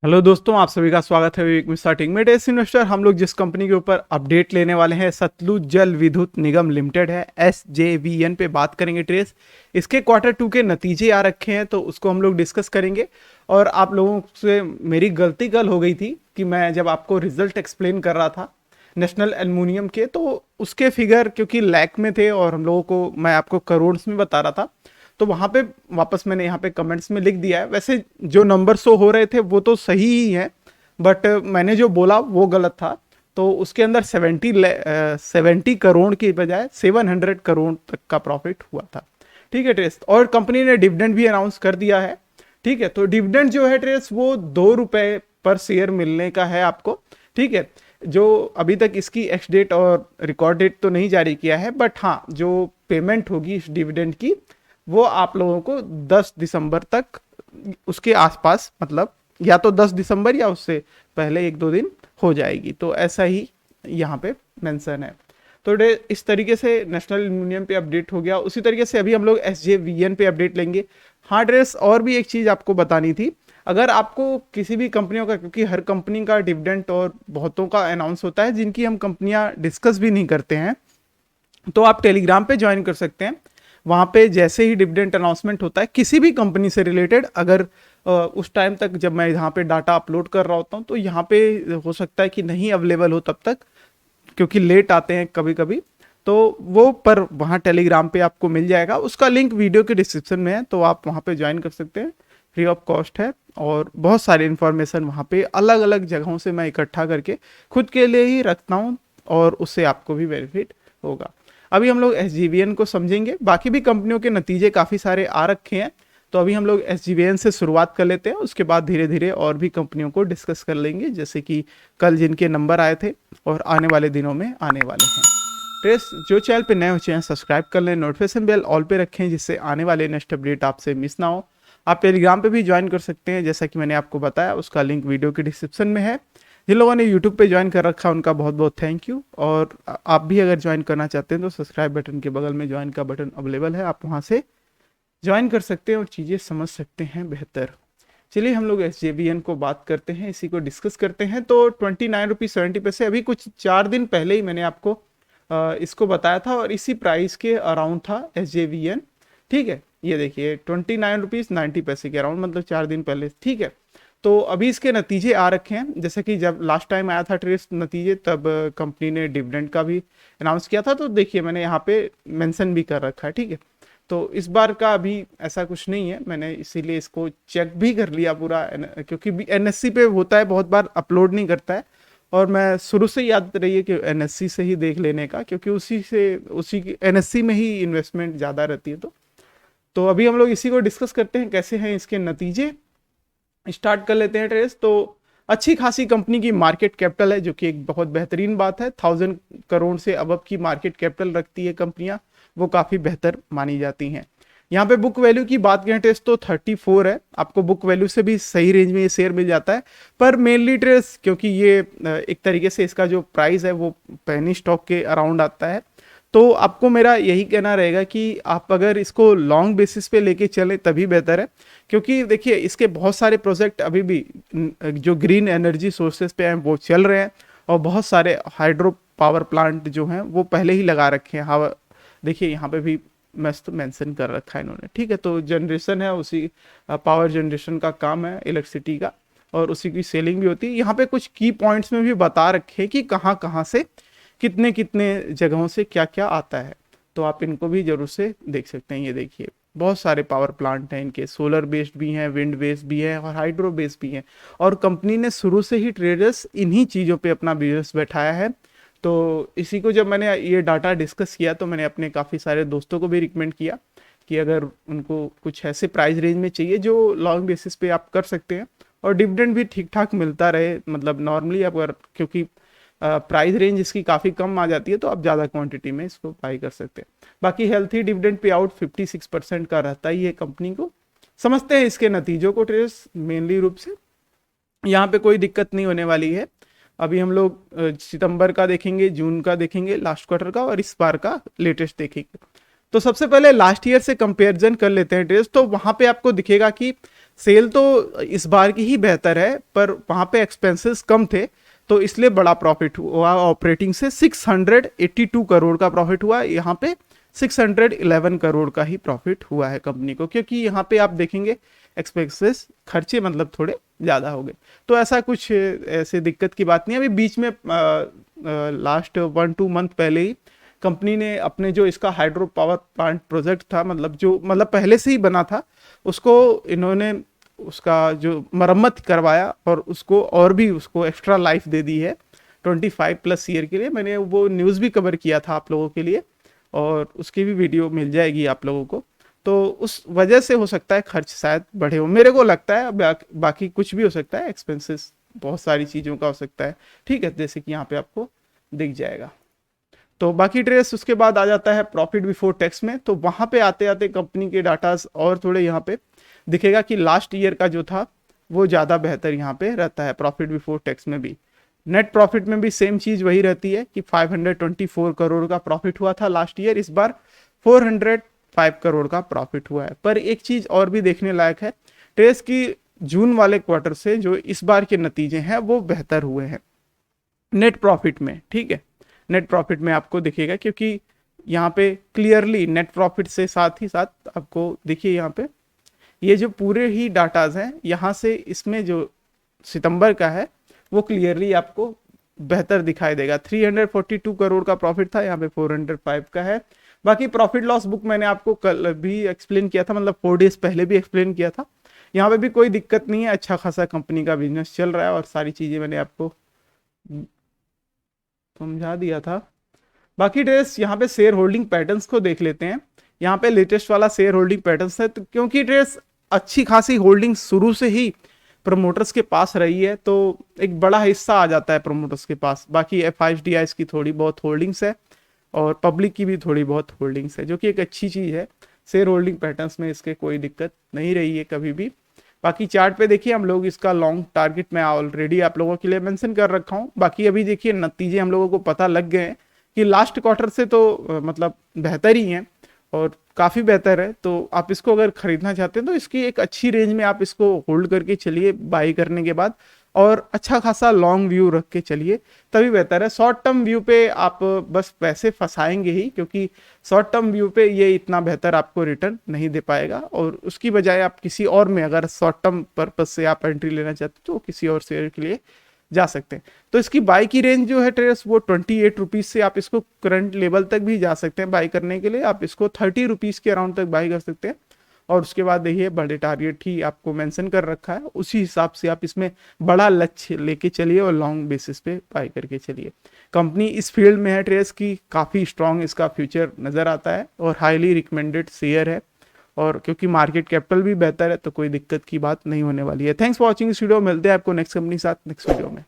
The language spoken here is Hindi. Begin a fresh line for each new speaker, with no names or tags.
हेलो दोस्तों, आप सभी का स्वागत है विवेक मिश्रा टेक में। टेस्ट इन्वेस्टर हम लोग जिस कंपनी के ऊपर अपडेट लेने वाले हैं सतलुज जल विद्युत निगम लिमिटेड है, SJVN पे बात करेंगे। ट्रेस इसके Q2 के नतीजे आ रखे हैं तो उसको हम लोग डिस्कस करेंगे। और आप लोगों से मेरी गलती कल हो गई थी कि मैं जब आपको रिजल्ट एक्सप्लेन कर रहा था नेशनल एल्युमिनियम के, तो उसके फिगर क्योंकि लैक में थे और हम लोगों को मैं आपको करोड़ में बता रहा था, तो वहां पे वापस मैंने यहाँ पे कमेंट्स में लिख दिया है। वैसे जो नंबर शो हो रहे थे वो तो सही ही है, बट मैंने जो बोला वो गलत था। तो उसके अंदर 70 करोड़ की बजाय 700 करोड़ तक का प्रॉफिट हुआ था। ठीक है ट्रेस, और कंपनी ने डिविडेंड भी अनाउंस कर दिया है। ठीक है, तो डिविडेंड जो है ट्रेस वो 2 रुपए पर शेयर मिलने का है आपको। ठीक है, जो अभी तक इसकी एक्स डेट और रिकॉर्ड डेट तो नहीं जारी किया है, बट हाँ जो पेमेंट होगी इस डिविडेंड की वो आप लोगों को 10 दिसंबर तक उसके आसपास, मतलब या तो 10 दिसंबर या उससे पहले 1-2 दिन हो जाएगी। तो ऐसा ही यहाँ पे मेंशन है। तो इस तरीके से नेशनल एल्युमिनियम पे अपडेट हो गया। उसी तरीके से अभी हम लोग SJVN पे अपडेट लेंगे। हाँ ड्रेस, और भी एक चीज़ आपको बतानी थी। अगर आपको किसी भी कंपनियों का, क्योंकि हर कंपनी का डिविडेंड और बहुतों का अनाउंस होता है जिनकी हम कंपनियां डिस्कस भी नहीं करते हैं, तो आप टेलीग्राम पे ज्वाइन कर सकते हैं। वहां पे जैसे ही डिविडेंड अनाउंसमेंट होता है किसी भी कंपनी से रिलेटेड, अगर उस टाइम तक जब मैं यहाँ पे डाटा अपलोड कर रहा होता हूँ तो यहाँ पे हो सकता है कि नहीं अवेलेबल हो तब तक, क्योंकि लेट आते हैं कभी कभी। तो वो पर वहाँ टेलीग्राम पे आपको मिल जाएगा, उसका लिंक वीडियो के डिस्क्रिप्शन में है, तो आप वहाँ पे ज्वाइन कर सकते हैं। फ्री ऑफ कॉस्ट है और बहुत सारी इन्फॉर्मेशन वहाँ पे अलग अलग जगहों से मैं इकट्ठा करके खुद के लिए ही रखता हूँ और उससे आपको भी बेनिफिट होगा। अभी हम लोग SJVN को समझेंगे। बाकी भी कंपनियों के नतीजे काफ़ी सारे आ रखे हैं, तो अभी हम लोग SJVN से शुरुआत कर लेते हैं। उसके बाद धीरे धीरे और भी कंपनियों को डिस्कस कर लेंगे, जैसे कि कल जिनके नंबर आए थे और आने वाले दिनों में आने वाले हैं। ट्रेस जो चैनल पे नए हो चैनल सब्सक्राइब कर लें, नोटिफिकेशन बेल ऑल पे रखें जिससे आने वाले नेक्स्ट अपडेट आपसे मिस ना हो। आप टेलीग्राम पे भी ज्वाइन कर सकते हैं, जैसा कि मैंने आपको बताया, उसका लिंक वीडियो के डिस्क्रिप्शन में है। जिन लोगों ने यूट्यूब पे ज्वाइन कर रखा है उनका बहुत बहुत थैंक यू। और आप भी अगर ज्वाइन करना चाहते हैं तो सब्सक्राइब बटन के बगल में ज्वाइन का बटन अवेलेबल है, आप वहाँ से ज्वाइन कर सकते हैं और चीज़ें समझ सकते हैं बेहतर। चलिए हम लोग SJVN को बात करते हैं, इसी को डिस्कस करते हैं। तो 29 रुपीज़ 70 पैसे, अभी कुछ 4 दिन पहले ही मैंने आपको इसको बताया था और इसी प्राइस के अराउंड था SJVN। ठीक है, ये देखिए 29 रुपीज़ 90 पैसे के अराउंड, मतलब 4 दिन पहले। ठीक है, तो अभी इसके नतीजे आ रखे हैं। जैसे कि जब लास्ट टाइम आया था ट्रेस नतीजे, तब कंपनी ने डिविडेंड का भी अनाउंस किया था, तो देखिए मैंने यहाँ पे मेंशन भी कर रखा है। ठीक है, तो इस बार का अभी ऐसा कुछ नहीं है, मैंने इसीलिए इसको चेक भी कर लिया पूरा, क्योंकि NSE पे होता है, बहुत बार अपलोड नहीं करता है। और मैं शुरू से याद रही है कि NSE से ही देख लेने का, क्योंकि उसी की NSE में ही इन्वेस्टमेंट ज़्यादा रहती है। तो अभी हम लोग इसी को डिस्कस करते हैं कैसे हैं इसके नतीजे। स्टार्ट कर लेते हैं ट्रेस। तो अच्छी खासी कंपनी की मार्केट कैपिटल है, जो कि एक बहुत बेहतरीन बात है। 1000 करोड़ से अबव की मार्केट कैपिटल रखती है कंपनियां, वो काफ़ी बेहतर मानी जाती हैं। यहाँ पे बुक वैल्यू की बात करें ट्रेस तो 34 है। आपको बुक वैल्यू से भी सही रेंज में ये शेयर मिल जाता है, पर मेनली ट्रेस क्योंकि ये एक तरीके से इसका जो प्राइस है वो पेनी स्टॉक के अराउंड आता है, तो आपको मेरा यही कहना रहेगा कि आप अगर इसको लॉन्ग बेसिस पे लेके चलें तभी बेहतर है। क्योंकि देखिए इसके बहुत सारे प्रोजेक्ट अभी भी जो ग्रीन एनर्जी सोर्सेज पे हैं वो चल रहे हैं, और बहुत सारे हाइड्रो पावर प्लांट जो हैं वो पहले ही लगा रखे हैं। हवा देखिए यहाँ पे भी मस्त मेंशन कर रखा है इन्होंने। ठीक है, तो जनरेशन है, उसी पावर जनरेशन का काम है इलेक्ट्रिसिटी का, और उसी की सेलिंग भी होती है। यहाँ पे कुछ की पॉइंट्स में भी बता रखे हैं कि कहाँ कहाँ से कितने कितने जगहों से क्या क्या आता है, तो आप इनको भी जरूर से देख सकते हैं। ये देखिए बहुत सारे पावर प्लांट हैं इनके, सोलर बेस्ड भी हैं, विंड बेस्ड भी हैं और हाइड्रो बेस्ड भी हैं। और कंपनी ने शुरू से ही ट्रेडर्स इन्हीं चीज़ों पे अपना बिजनेस बैठाया है। तो इसी को जब मैंने ये डाटा डिस्कस किया तो मैंने अपने काफ़ी सारे दोस्तों को भी रिकमेंड किया कि अगर उनको कुछ ऐसे प्राइस रेंज में चाहिए जो लॉन्ग बेसिस पे आप कर सकते हैं और डिविडेंड भी ठीक ठाक मिलता रहे, मतलब नॉर्मली आप अगर, क्योंकि प्राइस रेंज इसकी काफ़ी कम आ जाती है तो आप ज़्यादा क्वांटिटी में इसको बाई कर सकते हैं। बाकी हेल्थी डिविडेंड पे आउट 56% का रहता ही है कंपनी को। समझते हैं इसके नतीजों को ट्रेस मेनली रूप से। यहाँ पे कोई दिक्कत नहीं होने वाली है। अभी हम लोग सितंबर का देखेंगे, जून का देखेंगे, लास्ट क्वार्टर का, और इस बार का लेटेस्ट देखेंगे। तो सबसे पहले लास्ट ईयर से कंपेरिजन कर लेते हैं ट्रेस। तो वहाँ पे आपको दिखेगा कि सेल तो इस बार की ही बेहतर है, पर वहाँ पे एक्सपेंसेस कम थे तो इसलिए बड़ा प्रॉफिट हुआ। ऑपरेटिंग से 682 करोड़ का प्रॉफिट हुआ, यहाँ पे 611 करोड़ का ही प्रॉफिट हुआ है कंपनी को, क्योंकि यहाँ पे आप देखेंगे एक्सपेंसेस खर्चे मतलब थोड़े ज़्यादा हो गए। तो ऐसा कुछ ऐसे दिक्कत की बात नहीं है। अभी बीच में लास्ट 1-2 मंथ पहले ही कंपनी ने अपने जो इसका हाइड्रो पावर प्लांट प्रोजेक्ट था, मतलब पहले से ही बना था, उसको इन्होंने उसका जो मरम्मत करवाया और उसको और भी उसको एक्स्ट्रा लाइफ दे दी है 25+ ईयर के लिए। मैंने वो न्यूज़ भी कवर किया था आप लोगों के लिए, और उसकी भी वीडियो मिल जाएगी आप लोगों को। तो उस वजह से हो सकता है खर्च शायद बढ़े हो, मेरे को लगता है। बाकी कुछ भी हो सकता है, एक्सपेंसेस बहुत सारी चीज़ों का हो सकता है, ठीक है, जैसे कि यहाँ पे आपको दिख जाएगा। तो बाकी ट्रेस उसके बाद आ जाता है प्रॉफिट बिफोर टैक्स में। तो वहाँ पे आते आते कंपनी के डाटाज और थोड़े यहाँ पे दिखेगा कि लास्ट ईयर का जो था वो ज़्यादा बेहतर यहाँ पे रहता है प्रॉफिट बिफोर टैक्स में भी। नेट प्रॉफिट में भी सेम चीज़ वही रहती है कि 524 करोड़ का प्रॉफिट हुआ था लास्ट ईयर, इस बार 405 करोड़ का प्रॉफिट हुआ है। पर एक चीज़ और भी देखने लायक है, ट्रेस की जून वाले क्वार्टर से जो इस बार के नतीजे हैं वो बेहतर हुए हैं नेट प्रॉफिट में, ठीक है। नेट प्रॉफिट में आपको दिखेगा, क्योंकि यहाँ पे क्लियरली नेट प्रॉफिट से साथ ही साथ आपको देखिए यहाँ पे ये जो पूरे ही डाटाज हैं यहाँ से, इसमें जो सितंबर का है वो क्लियरली आपको बेहतर दिखाई देगा। 342 करोड़ का प्रॉफिट था, यहाँ पे 405 का है। बाकी प्रॉफिट लॉस बुक मैंने आपको कल भी एक्सप्लेन किया था, मतलब 4 डेज पहले भी एक्सप्लेन किया था। यहाँ पे भी कोई दिक्कत नहीं है, अच्छा खासा कंपनी का बिजनेस चल रहा है और सारी चीज़ें मैंने आपको समझा दिया था। बाकी ट्रेस यहाँ पे शेयर होल्डिंग पैटर्न्स को देख लेते हैं। यहाँ पे लेटेस्ट वाला शेयर होल्डिंग पैटर्न्स है, तो क्योंकि ट्रेस अच्छी खासी होल्डिंग शुरू से ही प्रमोटर्स के पास रही है, तो एक बड़ा हिस्सा आ जाता है प्रमोटर्स के पास। बाकी FIDIs की थोड़ी बहुत होल्डिंग्स है और पब्लिक की भी थोड़ी बहुत होल्डिंग्स है, जो कि एक अच्छी चीज़ है। शेयर होल्डिंग पैटर्न्स में इसके कोई दिक्कत नहीं रही है कभी भी। बाकी चार्ट पे देखिए हम लोग इसका लॉन्ग टारगेट मैं ऑलरेडी आप लोगों के लिए मेंशन कर रखा हूँ। बाकी अभी देखिए नतीजे हम लोगों को पता लग गए हैं कि लास्ट क्वार्टर से तो मतलब बेहतर ही हैं और काफ़ी बेहतर है। तो आप इसको अगर खरीदना चाहते हैं तो इसकी एक अच्छी रेंज में आप इसको होल्ड करके चलिए बाई करने के बाद, और अच्छा खासा लॉन्ग व्यू रख के चलिए, तभी बेहतर है। शॉर्ट टर्म व्यू पे आप बस पैसे फंसाएंगे ही, क्योंकि शॉर्ट टर्म व्यू पे ये इतना बेहतर आपको रिटर्न नहीं दे पाएगा। और उसकी बजाय आप किसी और में अगर शॉर्ट टर्म पर्पज से आप एंट्री लेना चाहते हैं तो किसी और शेयर के लिए जा सकते हैं। तो इसकी बाई की रेंज जो है ट्रेस वो 28 रुपीज़ से आप इसको करंट लेवल तक भी जा सकते हैं बाई करने के लिए। आप इसको 30 रुपीज़ के अराउंड तक बाई कर सकते हैं, और उसके बाद देखिए बड़े टारगेट ही आपको मेंशन कर रखा है, उसी हिसाब से आप इसमें बड़ा लक्ष्य लेके चलिए और लॉन्ग बेसिस पे बाई करके चलिए। कंपनी इस फील्ड में है ट्रेस की, काफ़ी स्ट्रॉन्ग इसका फ्यूचर नज़र आता है और हाईली रिकमेंडेड शेयर है, और क्योंकि मार्केट कैपिटल भी बेहतर है तो कोई दिक्कत की बात नहीं होने वाली है। थैंक्स फॉर वॉचिंग इस वीडियो, मिलते हैं आपको नेक्स्ट कंपनी साथ नेक्स्ट वीडियो में।